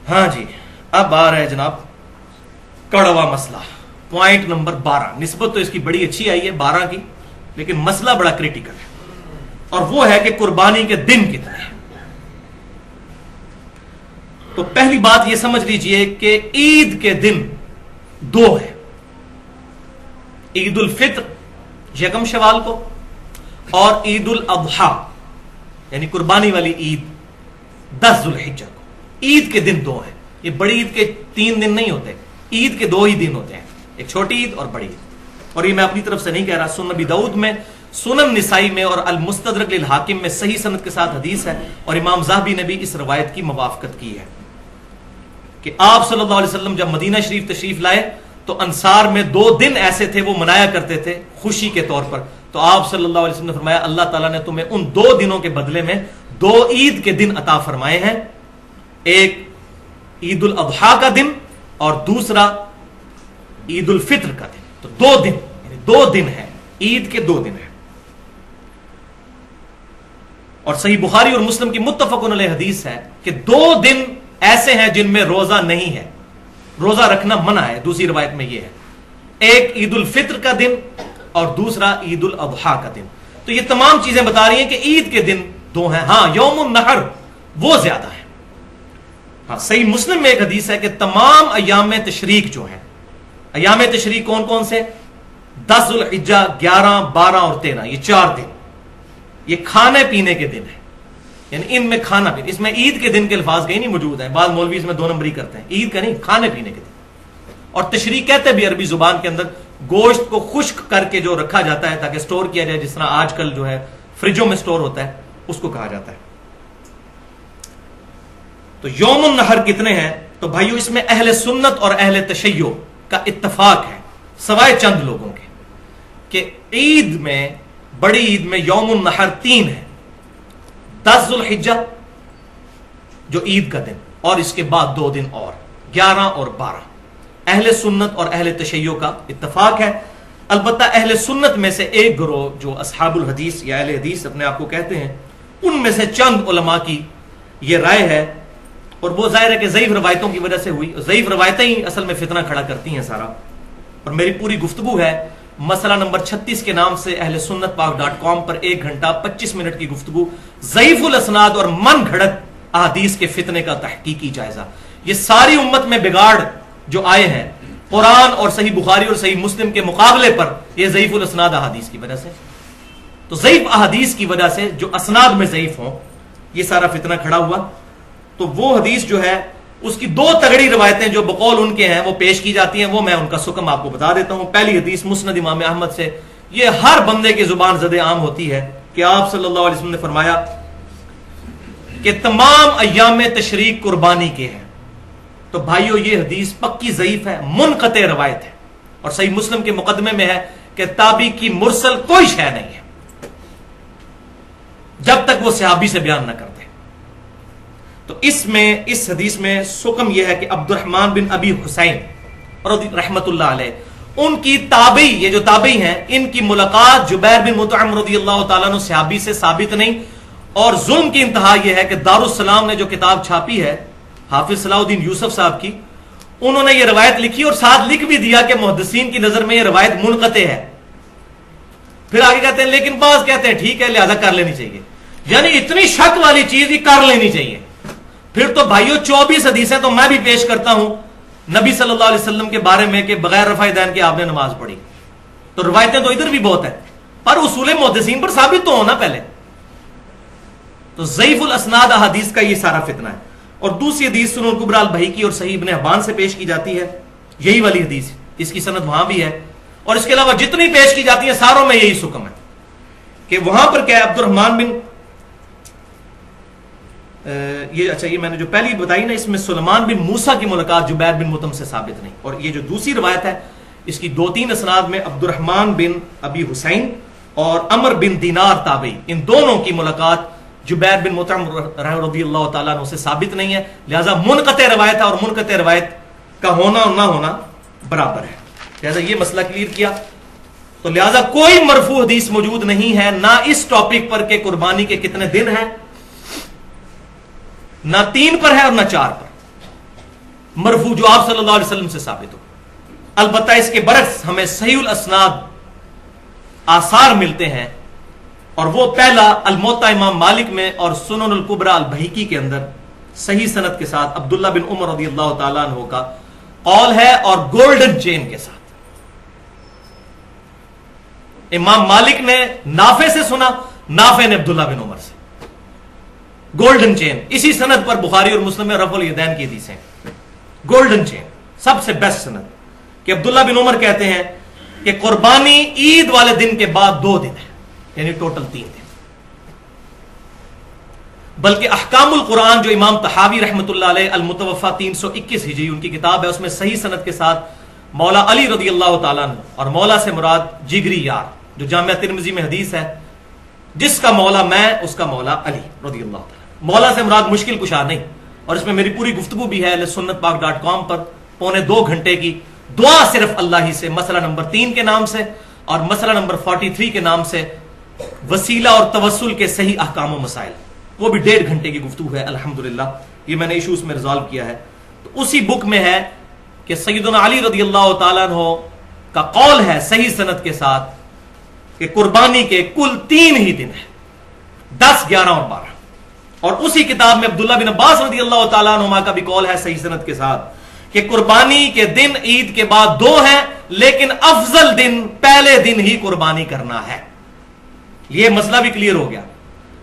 ہاں جی، اب آ رہا ہے جناب کڑوا مسئلہ، پوائنٹ نمبر 12۔ نسبت تو اس کی بڑی اچھی آئی ہے 12 کی، لیکن مسئلہ بڑا کریٹیکل ہے، اور وہ ہے کہ قربانی کے دن کتنے ہیں۔ تو پہلی بات یہ سمجھ لیجئے کہ عید کے دن 2 ہیں، عید الفطر یکم شوال کو، اور عید الاضحیٰ یعنی قربانی والی عید 10 ذو الحجہ کو۔ عید کے دن 2 ہیں، یہ بڑی عید کے 3 دن نہیں ہوتے، عید کے 2 ہی دن ہوتے ہیں، ایک چھوٹی عید اور بڑی عید۔ اور یہ میں اپنی طرف سے نہیں کہہ رہا، سنن ابی داؤد میں، سنن نسائی میں اور المستدرک للحاکم میں صحیح سند کے ساتھ حدیث ہے، اور امام ذہبی نے بھی اس روایت کی موافقت کی ہے کہ آپ صلی اللہ علیہ وسلم جب مدینہ شریف تشریف لائے تو انصار میں 2 دن ایسے تھے وہ منایا کرتے تھے خوشی کے طور پر، تو آپ صلی اللہ علیہ وسلم نے فرمایا اللہ تعالیٰ نے تمہیں ان 2 دنوں کے بدلے میں 2 عید کے دن عطا فرمائے ہیں، ایک عید الاضحیٰ کا دن اور دوسرا عید الفطر کا دن۔ تو 2 دن، یعنی 2 دن ہیں، عید کے 2 دن ہیں۔ اور صحیح بخاری اور مسلم کی متفق علیہ حدیث ہے کہ 2 دن ایسے ہیں جن میں روزہ نہیں ہے، روزہ رکھنا منع ہے، دوسری روایت میں یہ ہے، ایک عید الفطر کا دن اور دوسرا عید الاضحیٰ کا دن۔ تو یہ تمام چیزیں بتا رہی ہیں کہ عید کے دن 2 ہیں، ہاں یوم النحر وہ زیادہ ہے۔ ہاں صحیح مسلم میں ایک حدیث ہے کہ تمام ایام تشریق جو ہیں، ایام تشریق کون کون سے؟ 10 ذو الحجہ، 11، 12 اور 13، یہ 4 دن یہ کھانے پینے کے دن ہیں، یعنی ان میں کھانا پینا، اس میں عید کے دن کے الفاظ کہیں نہیں موجود ہیں، بعض مولوی اس میں 2 نمبری کرتے ہیں، عید کا نہیں، کھانے پینے کے دن۔ اور تشریق کہتے بھی عربی زبان کے اندر گوشت کو خشک کر کے جو رکھا جاتا ہے تاکہ سٹور کیا جائے، جس طرح آج کل جو ہے فریجوں میں سٹور ہوتا ہے، اس کو کہا جاتا ہے۔ تو یوم النحر کتنے ہیں؟ تو بھائیو اس میں اہل سنت اور اہل تشیع کا اتفاق ہے سوائے چند لوگوں کے کہ عید میں، بڑی عید میں یوم النحر 3 ہے، 10 ذو الحجہ جو عید کا دن، اور اس کے بعد 2 دن اور 11 اور 12۔ اہل سنت اور اہل تشیع کا اتفاق ہے۔ البتہ اہل سنت میں سے ایک گروہ جو اصحاب الحدیث یا اہل حدیث اپنے آپ کو کہتے ہیں، ان میں سے چند علماء کی یہ رائے ہے، اور وہ ظاہر ہے کہ ضعیف روایتوں کی وجہ سے ہوئی، ضعیف روایتیں ہی اصل میں فتنہ کھڑا کرتی ہیں سارا۔ اور میری پوری گفتگو ہے مسئلہ نمبر 36 کے نام سے اہل سنت پاک.com پر 1 گھنٹہ 25 منٹ کی گفتگو، ضعیف الاسناد اور من گھڑت احادیث کے فتنے کا تحقیقی جائزہ۔ یہ ساری امت میں بگاڑ جو آئے ہیں قرآن اور صحیح بخاری اور صحیح مسلم کے مقابلے پر، یہ ضعیف الاسناد احادیث کی وجہ سے، تو ضعیف احادیث کی وجہ سے جو اسناد میں ضعیف ہوں، یہ سارا فتنہ کھڑا ہوا۔ تو وہ حدیث جو ہے اس کی 2 تگڑی روایتیں جو بقول ان کے ہیں وہ پیش کی جاتی ہیں، وہ میں ان کا سکم آپ کو بتا دیتا ہوں۔ پہلی حدیث مسند امام احمد سے، یہ ہر بندے کی زبان زد عام ہوتی ہے کہ آپ صلی اللہ علیہ وسلم نے فرمایا کہ تمام ایام تشریق قربانی کے ہیں۔ تو بھائیو یہ حدیث پکی ضعیف ہے، منقطع روایت ہے، اور صحیح مسلم کے مقدمے میں ہے کہ تابعی کی مرسل کوئی شے نہیں ہے جب تک وہ صحابی سے بیان نہ کرتے۔ تو اس حدیث میں سکم یہ ہے کہ عبد الرحمن بن ابی حسین رحمت اللہ علیہ، ان کی تابعی، یہ جو تابعی ہیں، ان کی ملاقات جبیر بن مطعم رضی اللہ تعالیٰ عنہ صحابی سے ثابت نہیں۔ اور ظلم کی انتہا یہ ہے کہ دارالسلام نے جو کتاب چھاپی ہے حافظ صلاح الدین یوسف صاحب کی، انہوں نے یہ روایت لکھی اور ساتھ لکھ بھی دیا کہ محدثین کی نظر میں یہ روایت منقطع ہے۔ پھر آگے کہتے ہیں لیکن بعض کہتے ہیں ٹھیک ہے لہذا کر لینی چاہیے، یعنی اتنی شک والی چیز ہی کر لینی چاہیے۔ پھر تو بھائیو 24 حدیثیں تو میں بھی پیش کرتا ہوں نبی صلی اللہ علیہ وسلم کے بارے میں کہ بغیر رفع دین کے آپ نے نماز پڑھی، تو روایتیں تو ادھر بھی بہت ہیں، پر اصول محدثین پر ثابت تو ہونا پہلے۔ تو ضعیف الاسناد احادیث کا یہ سارا فتنہ ہے۔ اور دوسری حدیث سنن الکبریٰ البیہقی اور صحیح ابن حبان سے پیش کی جاتی ہے، یہی والی حدیث، اس کی سند وہاں بھی ہے، اور اس کے علاوہ جتنی پیش کی جاتی ہیں ساروں میں یہی سکم ہے کہ وہاں پر کیا ہے، عبد الرحمن بن یہ اچھا یہ میں نے جو پہلی بتائی نا، اس میں سلیمان بن موسیٰ کی ملاقات جبیر بن مطعم سے ثابت نہیں، اور یہ جو دوسری روایت ہے اس کی 2-3 اسناد میں عبد الرحمن بن ابی حسین اور عمر بن دینار تابعی، ان دونوں کی ملاقات جبیر بن مطعم رضی اللہ تعالیٰ عنہ سے ثابت نہیں ہے، لہذا منقطع روایت ہے، اور منقطع روایت کا ہونا اور نہ ہونا برابر ہے۔ لہذا یہ مسئلہ کلیئر کیا۔ تو لہذا کوئی مرفوع حدیث موجود نہیں ہے نہ اس ٹاپک پر کہ قربانی کے کتنے دن ہیں، نہ 3 پر ہے اور نہ 4 پر۔ مرفوع جو آپ صلی اللہ علیہ وسلم سے ثابت ہو. البتہ اس کے برعکس ہمیں صحیح الاسناد آثار ملتے ہیں، اور وہ پہلا الموطا امام مالک میں اور سنن الکبریٰ البہقی کے اندر صحیح سند کے ساتھ عبداللہ بن عمر رضی اللہ تعالیٰ عنہ کا قول ہے، اور گولڈن چین کے ساتھ. امام مالک نے نافع سے سنا، نافع نے عبداللہ بن عمر سے. گولڈن چین، اسی سند پر بخاری اور مسلم میں رفع الیدین کی حدیث ہیں. گولڈن چین، سب سے بیسٹ سند، کہ عبداللہ بن عمر کہتے ہیں کہ قربانی عید والے دن کے بعد 2 دن ہے، یعنی ٹوٹل 3 دن. بلکہ احکام القرآن جو امام طحاوی رحمۃ اللہ علیہ المتوفا 321 ہجری ان کی کتاب ہے، اس میں صحیح سند کے ساتھ مولا علی رضی اللہ تعالیٰ عنہ، اور مولا سے مراد جگری یار، جو جامعہ ترمذی میں حدیث ہے، جس کا مولا میں اس کا مولا علی رضی اللہ تعالیٰ. مولا سے مراد مشکل کشا نہیں، اور اس میں میری پوری گفتگو بھی ہے sunnatpak.com پر 2.25 گھنٹے کی دعا صرف اللہ ہی سے، مسئلہ نمبر 3 کے نام سے اور مسئلہ نمبر 43 کے نام سے، وسیلہ اور توسل کے صحیح احکام و مسائل، وہ بھی 1.5 گھنٹے کی گفتگو ہے الحمدللہ. یہ میں نے ایشوز میں ریزالو کیا ہے. تو اسی بک میں ہے کہ سیدنا علی رضی اللہ تعالیٰ عنہ کا قول ہے صحیح سند کے ساتھ کہ قربانی کے کل 3 ہی دن ہیں، 10، 11 اور 12. اور اسی کتاب میں عبداللہ بن عباس رضی اللہ تعالیٰ عنہما کا بھی قول ہے صحیح سند کے ساتھ کہ قربانی کے دن عید کے بعد 2 ہیں، لیکن افضل دن پہلے دن ہی قربانی کرنا ہے. یہ مسئلہ بھی کلیئر ہو گیا.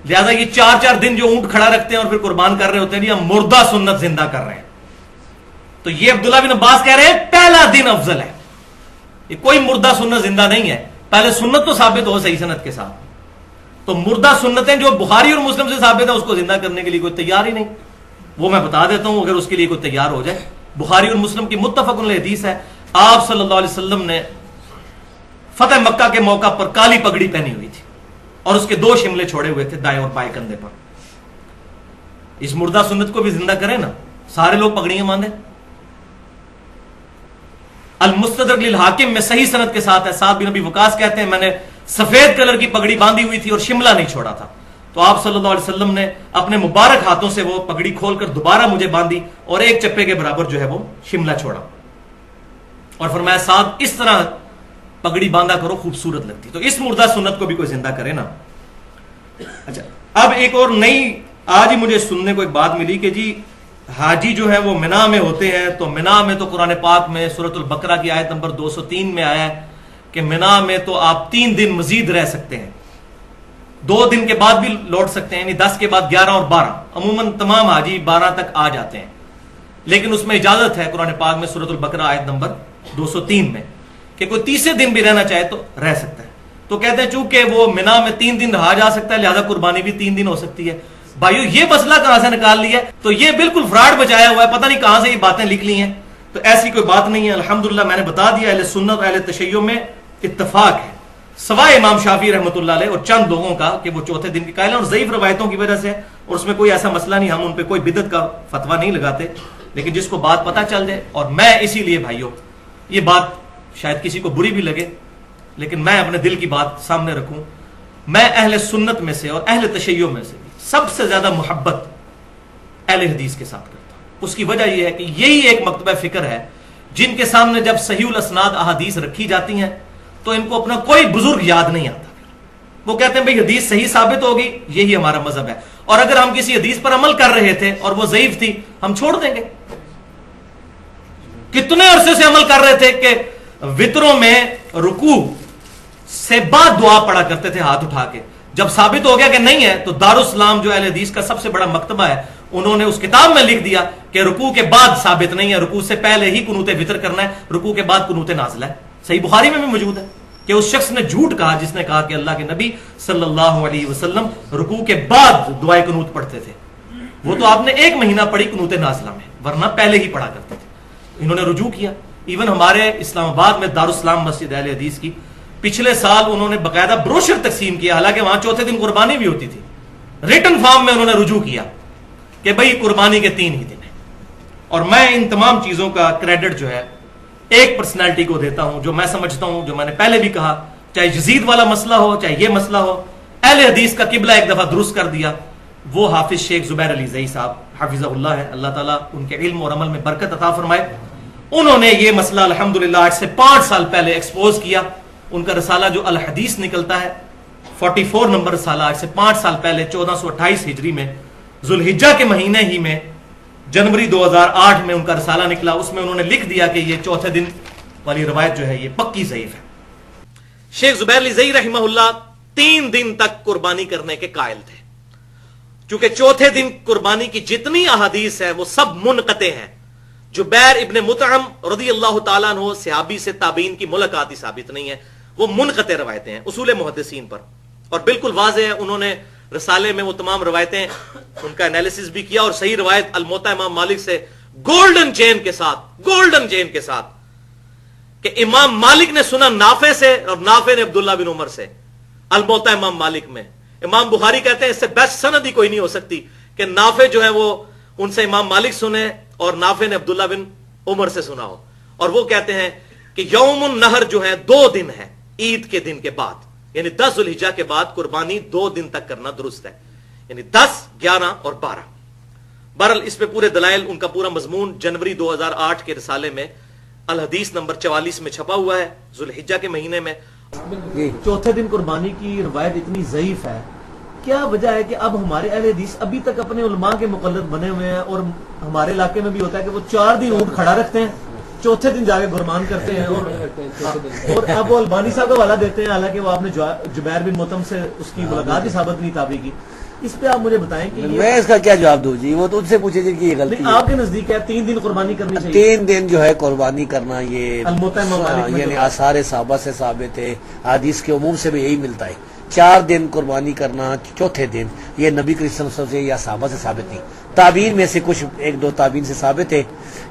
لہذا یہ 4 دن جو اونٹ کھڑا رکھتے ہیں اور پھر قربان کر رہے ہوتے ہیں، ہم مردہ سنت زندہ کر رہے ہیں. تو یہ عبداللہ بن عباس کہہ رہے ہیں پہلا دن افضل ہے. یہ کوئی مردہ سنت زندہ نہیں ہے، پہلے سنت تو ثابت ہو صحیح سند کے ساتھ. تو مردہ سنتیں جو بخاری اور مسلم سے ثابت ہے، اس کو زندہ کرنے کے لیے کوئی تیار ہی نہیں. وہ میں بتا دیتا ہوں اگر اس کے لیے کوئی تیار ہو جائے. بخاری اور مسلم کی متفق علیہ حدیث ہے، آپ صلی اللہ علیہ وسلم نے فتح مکہ کے موقع پر کالی پگڑی پہنی ہوئی تھی اور اس کے 2 شملے چھوڑے ہوئے تھے دائیں اور بائیں کندھے پر. اس مردہ سنت کو بھی زندہ کریں نا، سارے لوگ پگڑیاں باندھیں. المستدرک للحاکم میں صحیح سند کے ساتھ ہے، سعد بن ابی وقاص کہتے ہیں میں نے سفید کلر کی پگڑی باندھی ہوئی تھی اور شملہ نہیں چھوڑا تھا، تو آپ صلی اللہ علیہ وسلم نے اپنے مبارک ہاتھوں سے وہ پگڑی کھول کر دوبارہ مجھے باندھی اور 1 چپے کے برابر جو ہے وہ شملہ چھوڑا، اور فرمایا سعد اس طرح پگڑی باندھا کرو، خوبصورت لگتی. تو اس مردہ سنت کو بھی کوئی زندہ کرے نا. اچھا، اب ایک اور نئی آج ہی مجھے سننے کو ایک بات ملی کہ جی حاجی جو ہے وہ منا میں ہوتے ہیں، تو منا میں تو قرآن پاک میں سورۃ البقرہ کی آیت نمبر 203 میں آیا ہے کہ منا میں تو آپ 3 دن مزید رہ سکتے ہیں، 2 دن کے بعد بھی لوٹ سکتے ہیں، یعنی 10 کے بعد 11 اور 12. عموماً تمام حاجی 12 تک آ جاتے ہیں، لیکن اس میں اجازت ہے قرآن پاک میں سورۃ البقرہ آیت نمبر 203 میں کہ کوئی تیسرے دن بھی رہنا چاہے تو رہ سکتا ہے. تو کہتے ہیں چونکہ وہ منا میں 3 دن رہا جا سکتا ہے، لہذا قربانی بھی 3 دن ہو سکتی ہے. بھائیو یہ مسئلہ کہاں سے نکال لیا ہے؟ تو یہ بالکل فراڈ بچایا ہوا ہے، پتہ نہیں کہاں سے یہ باتیں لکھ لی ہیں. تو ایسی کوئی بات نہیں ہے. الحمدللہ میں نے بتا دیا اہل سنت اور اہل تشیع میں اتفاق ہے، سوائے امام شافعی رحمۃ اللہ علیہ اور چند لوگوں کا کہ وہ چوتھے دن کے قائل ہیں، اور ضعیف روایتوں کی وجہ سے، اور اس میں کوئی ایسا مسئلہ نہیں، ہم ان پہ کوئی بدعت کا فتویٰ نہیں لگاتے. لیکن جس کو بات پتہ چل جائے، اور میں اسی لیے بھائیو یہ بات شاید کسی کو بری بھی لگے لیکن میں اپنے دل کی بات سامنے رکھوں، میں اہل سنت میں سے اور اہل تشیع میں سے سب سے زیادہ محبت اہل حدیث کے ساتھ کرتا ہوں. اس کی وجہ یہ ہے کہ یہی ایک مکتبہ فکر ہے جن کے سامنے جب صحیح الاسناد احادیث رکھی جاتی ہیں تو ان کو اپنا کوئی بزرگ یاد نہیں آتا. وہ کہتے ہیں بھئی حدیث صحیح ثابت ہوگی، یہی ہمارا مذہب ہے، اور اگر ہم کسی حدیث پر عمل کر رہے تھے اور وہ ضعیف تھی ہم چھوڑ دیں گے. کتنے عرصے سے عمل کر رہے تھے کہ وطروں میں رکوع سے بعد دعا پڑھا کرتے تھے ہاتھ اٹھا کے. جب ثابت ہو گیا کہ نہیں ہے تو دارالاسلام جو اہل حدیث کا سب سے بڑا مکتبہ ہے، انہوں نے اس کتاب میں لکھ دیا کہ رکوع کے بعد ثابت نہیں ہے، رکوع سے پہلے ہی قنوت وطر کرنا ہے، رکوع کے بعد قنوت نازلہ ہے. صحیح بخاری میں بھی موجود ہے کہ اس شخص نے جھوٹ کہا جس نے کہا کہ اللہ کے نبی صلی اللہ علیہ وسلم رکوع کے بعد دعائے قنوت پڑھتے تھے. وہ تو آپ نے 1 مہینہ پڑھی قنوت نازلہ میں، ورنہ پہلے ہی پڑھا کرتے تھے. انہوں نے رجوع کیا. ایون ہمارے اسلام آباد میں دارالاسلام مسجد اہل حدیث کی پچھلے سال انہوں نے باقاعدہ بروشر تقسیم کیا، حالانکہ وہاں چوتھے دن قربانی بھی ہوتی تھی. ریٹن فارم میں انہوں نے رجوع کیا کہ بھئی قربانی کے 3 ہی دن ہیں. اور میں ان تمام چیزوں کا کریڈٹ جو ہے ایک پرسنالٹی کو دیتا ہوں جو میں سمجھتا ہوں، جو میں نے پہلے بھی کہا، چاہے یزید والا مسئلہ ہو چاہے یہ مسئلہ ہو، اہل حدیث کا قبلہ ایک دفعہ درست کر دیا، وہ حافظ شیخ زبیر علی زئی صاحب حافظہ اللہ ہے, اللہ تعالیٰ ان کے علم اور عمل میں برکت عطا فرمائے. انہوں نے یہ مسئلہ الحمدللہ آج سے 5 سال پہلے ایکسپوز کیا. ان کا رسالہ جو الحدیث نکلتا ہے 44 نمبر رسالہ, آج سے 5 سال پہلے 1428 ہجری میں ذوالحجہ کے مہینے ہی میں جنوری 2008 میں ان کا رسالہ نکلا. اس میں انہوں نے لکھ دیا کہ یہ چوتھے دن والی روایت جو ہے یہ پکی ضعیف ہے. شیخ زبیر علی زئی رحمہ اللہ 3 دن تک قربانی کرنے کے قائل تھے. چونکہ چوتھے دن قربانی کی جتنی احادیث ہیں وہ سب منقطع ہیں. جبیر ابن مطعم رضی اللہ تعالیٰ عنہ صحابی سے تابعین کی ملاقات ہی ثابت نہیں ہے, وہ منقطع روایتیں ہیں اصول محدثین پر. اور بالکل واضح ہے, انہوں نے رسالے میں وہ تمام روایتیں ان کا انالیسس بھی کیا, اور صحیح روایت الموطا امام مالک سے گولڈن چین کے ساتھ کہ امام مالک نے سنا نافع سے اور نافع نے عبداللہ بن عمر سے. الموطا امام مالک میں امام بخاری کہتے ہیں اس سے بیسٹ سند ہی کوئی نہیں ہو سکتی کہ نافع جو ہے وہ ان سے امام مالک سنے اور نافع نے عبداللہ بن عمر سے سنا ہو. اور وہ کہتے ہیں کہ یوم النہر جو ہے 2 دن ہے عید کے دن کے بعد, یعنی 10 ذوالحجہ کے بعد قربانی 2 دن تک کرنا درست ہے, یعنی 10, 11 اور 12. بہرحال اس پہ پورے دلائل, ان کا پورا مضمون جنوری 2008 کے رسالے میں الحدیث نمبر 44 میں چھپا ہوا ہے ذوالحجہ کے مہینے میں. چوتھے دن قربانی کی روایت اتنی ضعیف ہے, کیا وجہ ہے کہ اب ہمارے اہل حدیث ابھی تک اپنے علماء کے مقلد بنے ہوئے ہیں, اور ہمارے علاقے میں بھی ہوتا ہے کہ وہ 4 دن اونٹ کھڑا رکھتے ہیں, چوتھے دن جا کے قربان کرتے ہیں, اور اب وہ البانی صاحب کا حوالہ دیتے ہیں, حالانکہ وہ آپ نے جبیر بن مطعم سے اس کی ملاقات ہی ثابت نہیں تابع کی. اس پہ آپ مجھے بتائیں کہ میں اس کا کیا جواب دوں جی, وہ تو ان سے پوچھے جی کہ یہ غلطی ہے. آپ کے نزدیک ہے 3 دن قربانی کرنی چاہیے. 3 دن جو ہے قربانی کرنا یہ یعنی آثار صحابہ سے ثابت ہے, حدیث کے عموم سے بھی یہی ملتا ہے. 4 دن قربانی کرنا چوتھے دن یہ نبی کریم صلی اللہ علیہ وسلم سے یا صحابہ سے ثابت نہیں. تابعین میں سے کچھ 1-2 تابعین سے ثابت ہے,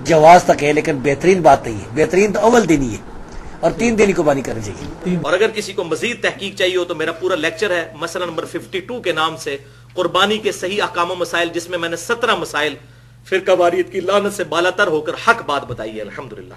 جواز تک ہے, لیکن بہترین بات نہیں ہے. بہترین تو اول دن ہی ہے, اور 3 دن ہی قربانی کرنی چاہیے. اور اگر کسی کو مزید تحقیق چاہیے ہو تو میرا پورا لیکچر ہے مسئلہ نمبر 52 کے نام سے, قربانی کے صحیح احکام و مسائل, جس میں میں نے 17 مسائل فرقہ واریت کی لعنت سے بالاتر ہو کر حق بات بتائی ہے الحمدللہ.